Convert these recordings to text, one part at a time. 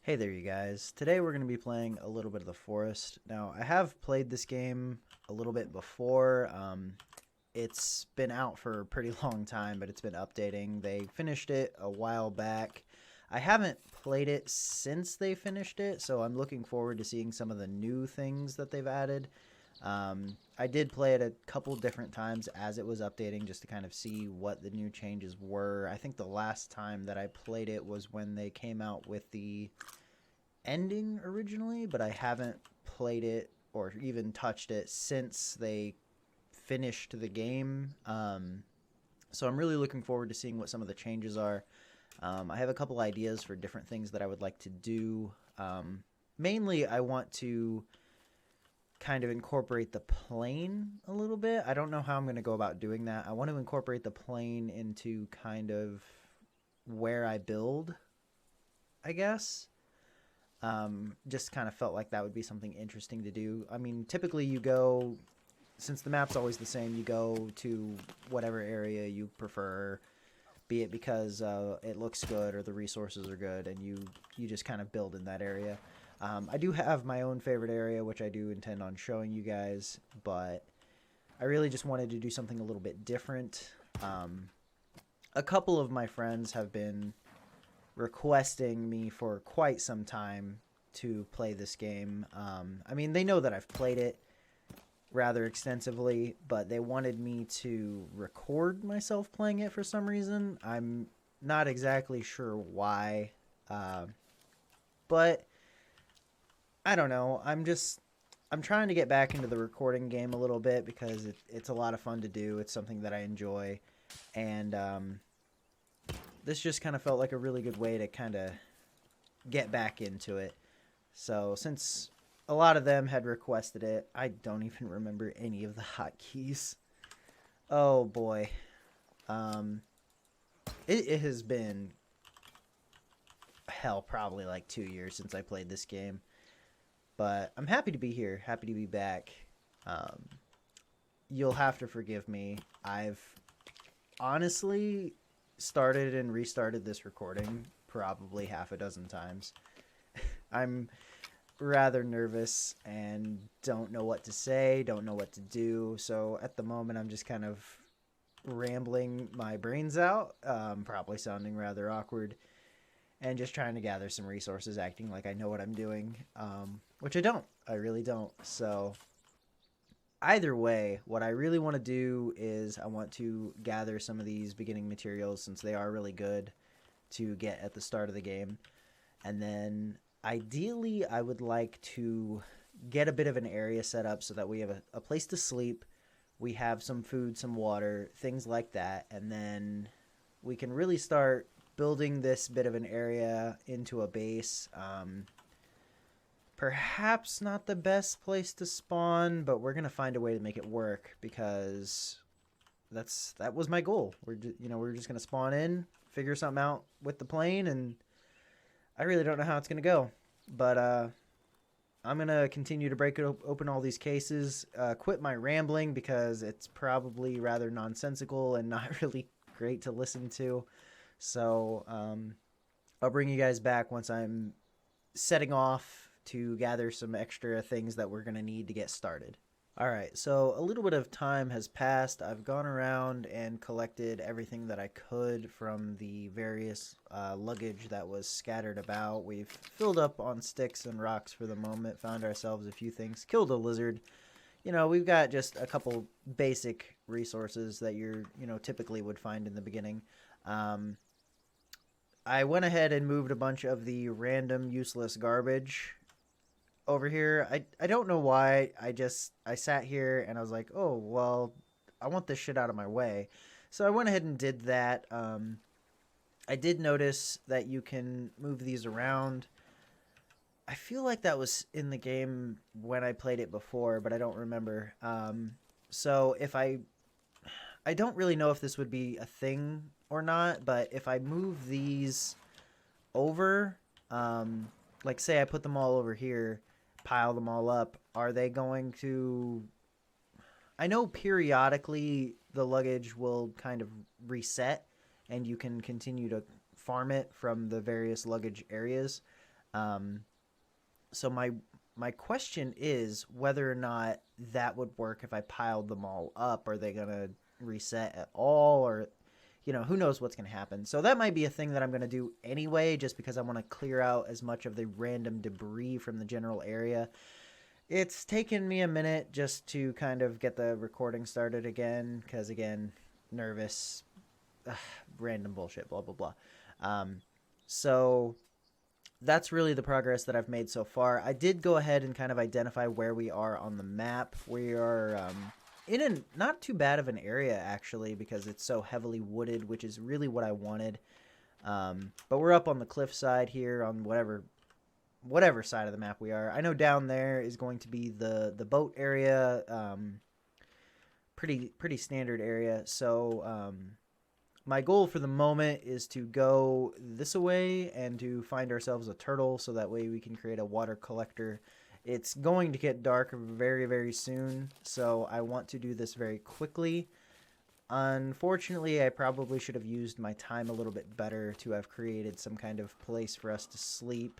Hey there, you guys. Today we're going to be playing a little bit of The Forest. Now, I have played this game a little bit before. It's been out for a pretty long time, but it's been updating. They finished it a while back. I haven't played it since they finished it, so I'm looking forward to seeing some of the new things that they've added. I did play it a couple different times as it was updating just to kind of see what the new changes were. I think the last time that I played it was when they came out with the ending originally, but I haven't played it or even touched it since they finished the game. So I'm really looking forward to seeing what some of the changes are. I have a couple ideas for different things that I would like to do. Mainly, I want to kind of incorporate the plane a little bit. I don't know how I'm going to go about doing that. I want to incorporate the plane into kind of where I build, I guess. Just kind of felt like that would be something interesting to do. I mean, typically you go, since the map's always the same, you go to whatever area you prefer, be it because it looks good or the resources are good, and you just kind of build in that area. I do have my own favorite area, which I do intend on showing you guys, but I really just wanted to do something a little bit different. A couple of my friends have been requesting me for quite some time to play this game. I mean, they know that I've played it rather extensively, but they wanted me to record myself playing it for some reason. I'm not exactly sure why, but I don't know. I'm trying to get back into the recording game a little bit because it's a lot of fun to do. It's something that I enjoy, and this just kind of felt like a really good way to kind of get back into it. So since a lot of them had requested it, I don't even remember any of the hotkeys. Oh boy, um, it has been hell, probably like 2 years since I played this game. But I'm happy to be here, happy to be back. Um, you'll have to forgive me. I've honestly started and restarted this recording probably half a dozen times. I'm rather nervous and don't know what to say, don't know what to do. So at the moment, I'm just kind of rambling my brains out, probably sounding rather awkward, and just trying to gather some resources, acting like I know what I'm doing, which I don't. I really don't. So either way, what I really want to do is I want to gather some of these beginning materials since they are really good to get at the start of the game. And then ideally, I would like to get a bit of an area set up so that we have a place to sleep, we have some food, some water, things like that. And then we can really start building this bit of an area into a base. Perhaps not the best place to spawn, but we're gonna find a way to make it work because that was my goal. We're just gonna spawn in, figure something out with the plane, and I really don't know how it's gonna go. But I'm gonna continue to break open all these cases, quit my rambling because it's probably rather nonsensical and not really great to listen to. So I'll bring you guys back once I'm setting off to gather some extra things that we're going to need to get started. All right, so a little bit of time has passed. I've gone around and collected everything that I could from the various luggage that was scattered about. We've filled up on sticks and rocks for the moment, found ourselves a few things, killed a lizard. We've got just a couple basic resources that typically would find in the beginning. I went ahead and moved a bunch of the random useless garbage over here. I don't know why. I sat here and I was like, oh well, I want this shit out of my way. So I went ahead and did that. I did notice that you can move these around. I feel like that was in the game when I played it before, but I don't remember. So if I don't really know if this would be a thing or not, but if I move these over, like say I put them all over here, pile them all up, are they going to... I know periodically the luggage will kind of reset and you can continue to farm it from the various luggage areas. So my question is whether or not that would work if I piled them all up. Are they gonna reset at all, or who knows what's gonna happen? So that might be a thing that I'm gonna do anyway, just because I want to clear out as much of the random debris from the general area. It's taken me a minute just to kind of get the recording started again, because again, nervous, random bullshit, blah blah blah. So that's really the progress that I've made so far. I did go ahead and kind of identify where we are on the map. We are in a not too bad of an area, actually, because it's so heavily wooded, which is really what I wanted. But we're up on the cliff side here on whatever side of the map we are. I know down there is going to be the boat area, pretty standard area. So my goal for the moment is to go this way and to find ourselves a turtle, so that way we can create a water collector. It's going to get dark very, very soon, so I want to do this very quickly. Unfortunately, I probably should have used my time a little bit better to have created some kind of place for us to sleep.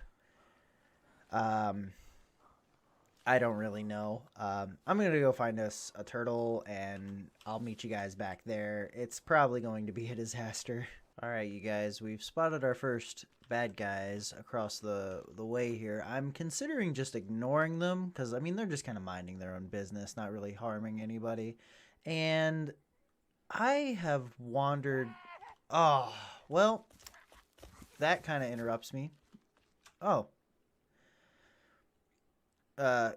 I don't really know. I'm going to go find us a turtle, and I'll meet you guys back there. It's probably going to be a disaster. Alright, you guys, we've spotted our first bad guys across the way here. I'm considering just ignoring them, because, I mean, they're just kind of minding their own business, not really harming anybody. And I have wandered... Oh, well, that kind of interrupts me. Oh.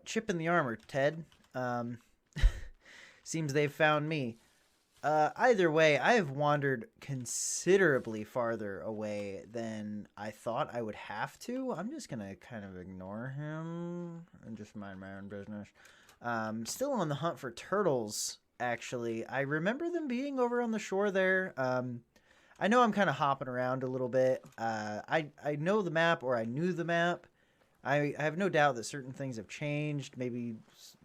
Chip in the armor, Ted. Seems they've found me. Either way, I have wandered considerably farther away than I thought I would have to. I'm just gonna kind of ignore him and just mind my own business. Still on the hunt for turtles, actually. I remember them being over on the shore there. I know I'm kind of hopping around a little bit. I know the map, or I knew the map. I have no doubt that certain things have changed. Maybe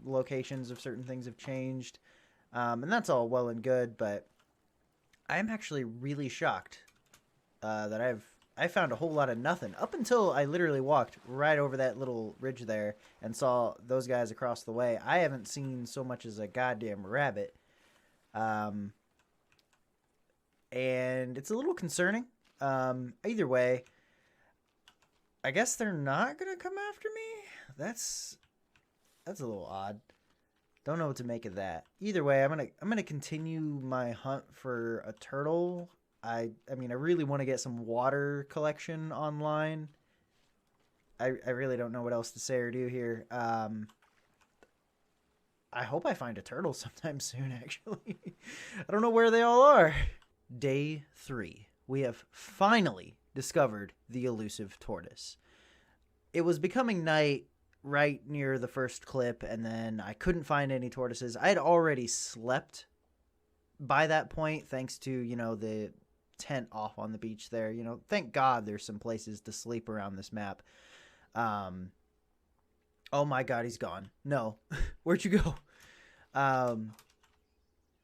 locations of certain things have changed. And that's all well and good, but I'm actually really shocked that I found a whole lot of nothing. Up until I literally walked right over that little ridge there and saw those guys across the way. I haven't seen so much as a goddamn rabbit. And it's a little concerning. Either way, I guess they're not gonna come after me. That's a little odd. Don't know what to make of that. Either way, I'm gonna continue my hunt for a turtle. I mean, I really want to get some water collection online. I really don't know what else to say or do here. I hope I find a turtle sometime soon, actually. I don't know where they all are. Day 3. We have finally discovered the elusive tortoise. It was becoming night right near the first clip, and then I couldn't find any tortoises. I had already slept by that point, thanks to, the tent off on the beach there. Thank God there's some places to sleep around this map. Oh my God, he's gone. No. Where'd you go? Oh,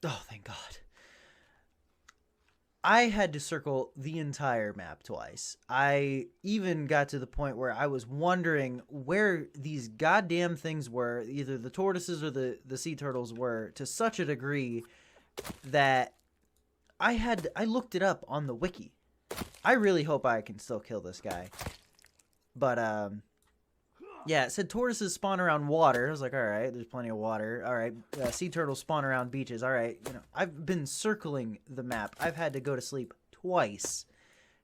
thank God. I had to circle the entire map twice. I even got to the point where I was wondering where these goddamn things were, either the tortoises or the sea turtles were, to such a degree that I looked it up on the wiki. I really hope I can still kill this guy. But, yeah, it said tortoises spawn around water. I was like, all right, there's plenty of water. All right, sea turtles spawn around beaches. All right, I've been circling the map. I've had to go to sleep twice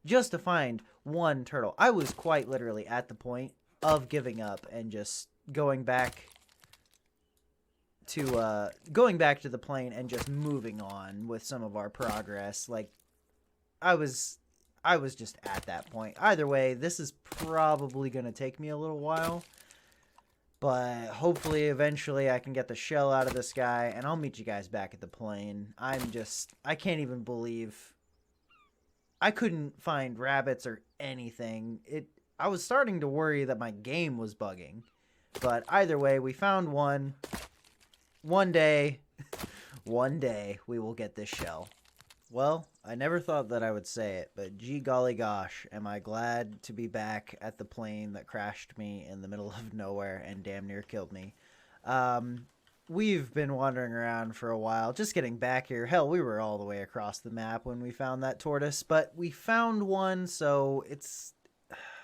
just to find one turtle. I was quite literally at the point of giving up and just going back to the plane and just moving on with some of our progress. Like, I was just at that point. Either way, this is probably going to take me a little while. But hopefully, eventually, I can get the shell out of this guy, and I'll meet you guys back at the plane. I can't even believe I couldn't find rabbits or anything. I was starting to worry that my game was bugging. But either way, we found one. One day, we will get this shell. Well, I never thought that I would say it, but gee golly gosh, am I glad to be back at the plane that crashed me in the middle of nowhere and damn near killed me. Um, we've been wandering around for a while, just getting back here. Hell, we were all the way across the map when we found that tortoise, but we found one, so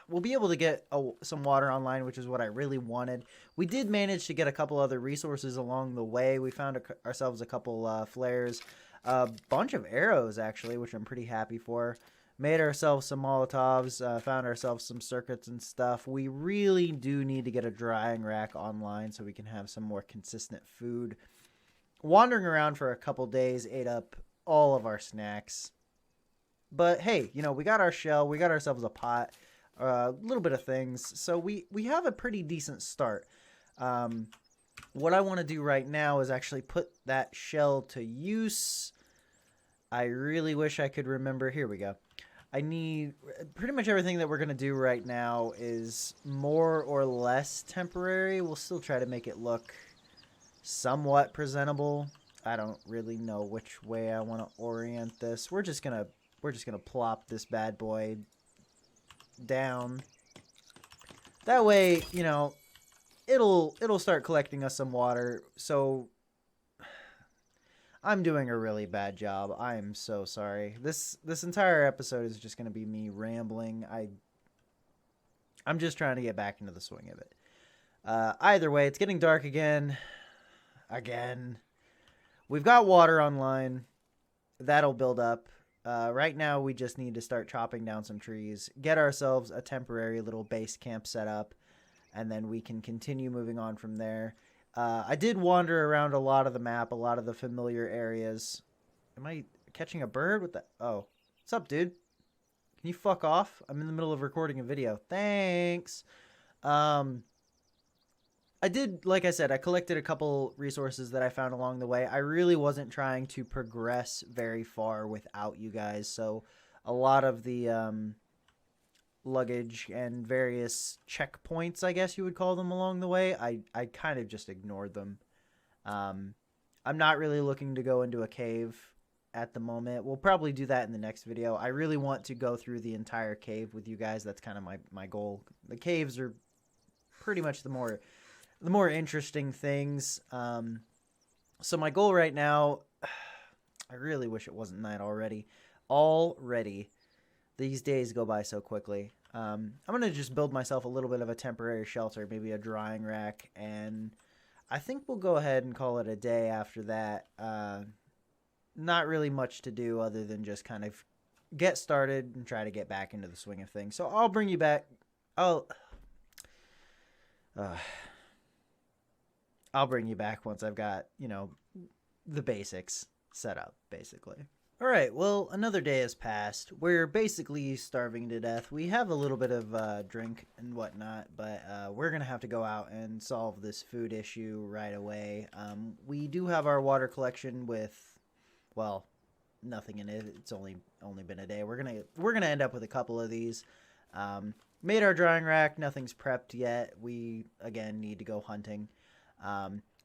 we'll be able to get some water online, which is what I really wanted. We did manage to get a couple other resources along the way. We found ourselves a couple flares, a bunch of arrows, actually, which I'm pretty happy for. Made ourselves some Molotovs, found ourselves some circuits and stuff. We really do need to get a drying rack online so we can have some more consistent food. Wandering around for a couple days ate up all of our snacks. But hey, you know, we got our shell, we got ourselves a pot, a little bit of things. So we have a pretty decent start. What I want to do right now is actually put that shell to use. I really wish I could remember. Here we go. I need pretty much everything that we're going to do right now is more or less temporary. We'll still try to make it look somewhat presentable. I don't really know which way I want to orient this. We're just going to plop this bad boy down. That way, you know, it'll start collecting us some water. So I'm doing a really bad job. I am so sorry. This entire episode is just going to be me rambling. I'm just trying to get back into the swing of it. Either way, it's getting dark again. We've got water online. That'll build up. Right now, we just need to start chopping down some trees, get ourselves a temporary little base camp set up, and then we can continue moving on from there. I did wander around a lot of the map, a lot of the familiar areas. Am I catching a bird with that? Oh, what's up, dude? Can you fuck off? I'm in the middle of recording a video. Thanks. I did, like I said, I collected a couple resources that I found along the way. I really wasn't trying to progress very far without you guys, so a lot of the luggage and various checkpoints, I guess you would call them, along the way, I kind of just ignored them. I'm not really looking to go into a cave at the moment. We'll probably do that in the next video. I really want to go through the entire cave with you guys. That's kind of my goal. The caves are pretty much the more interesting things. So my goal right now, I really wish it wasn't night already. These days go by so quickly. I'm going to just build myself a little bit of a temporary shelter, maybe a drying rack, and I think we'll go ahead and call it a day after that. Not really much to do other than just kind of get started and try to get back into the swing of things. So I'll bring you back. I'll bring you back once I've got, you know, the basics set up, basically. All right, well, another day has passed. We're basically starving to death. We have a little bit of drink and whatnot, but we're going to have to go out and solve this food issue right away. We do have our water collection with, well, nothing in it. It's only been a day. We're gonna end up with a couple of these. Made our drying rack. Nothing's prepped yet. We, again, need to go hunting.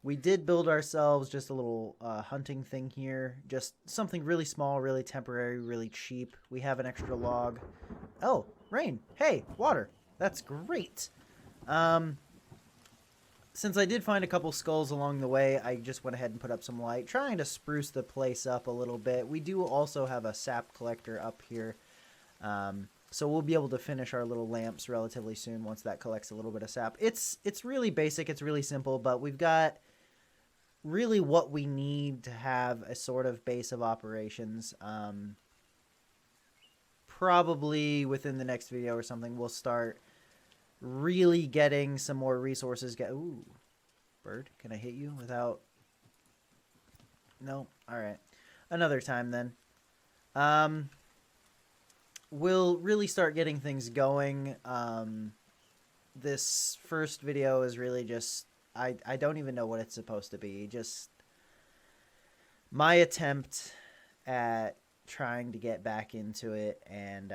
We did build ourselves just a little hunting thing here. Just something really small, really temporary, really cheap. We have an extra log. Oh, rain. Hey, water. That's great. Since I did find a couple skulls along the way, I just went ahead and put up some light, trying to spruce the place up a little bit. We do also have a sap collector up here. So we'll be able to finish our little lamps relatively soon once that collects a little bit of sap. It's really basic, it's really simple, but we've got really what we need to have a sort of base of operations. Probably within the next video or something, we'll start really getting some more resources. Ooh, bird, can I hit you without... No? Alright. Another time then. We'll really start getting things going. This first video is really just... I don't even know what it's supposed to be. Just my attempt at trying to get back into it, and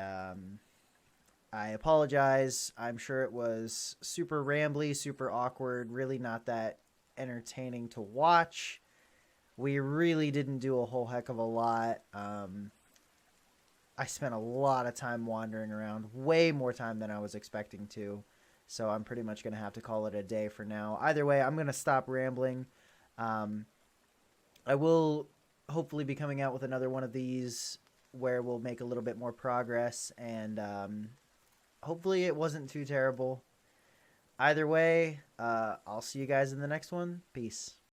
I apologize. I'm sure it was super rambly, super awkward, really not that entertaining to watch. We really didn't do a whole heck of a lot. I spent a lot of time wandering around, way more time than I was expecting to. So I'm pretty much going to have to call it a day for now. Either way, I'm going to stop rambling. Um, I will hopefully be coming out with another one of these where we'll make a little bit more progress, and hopefully it wasn't too terrible. Either way, I'll see you guys in the next one. Peace.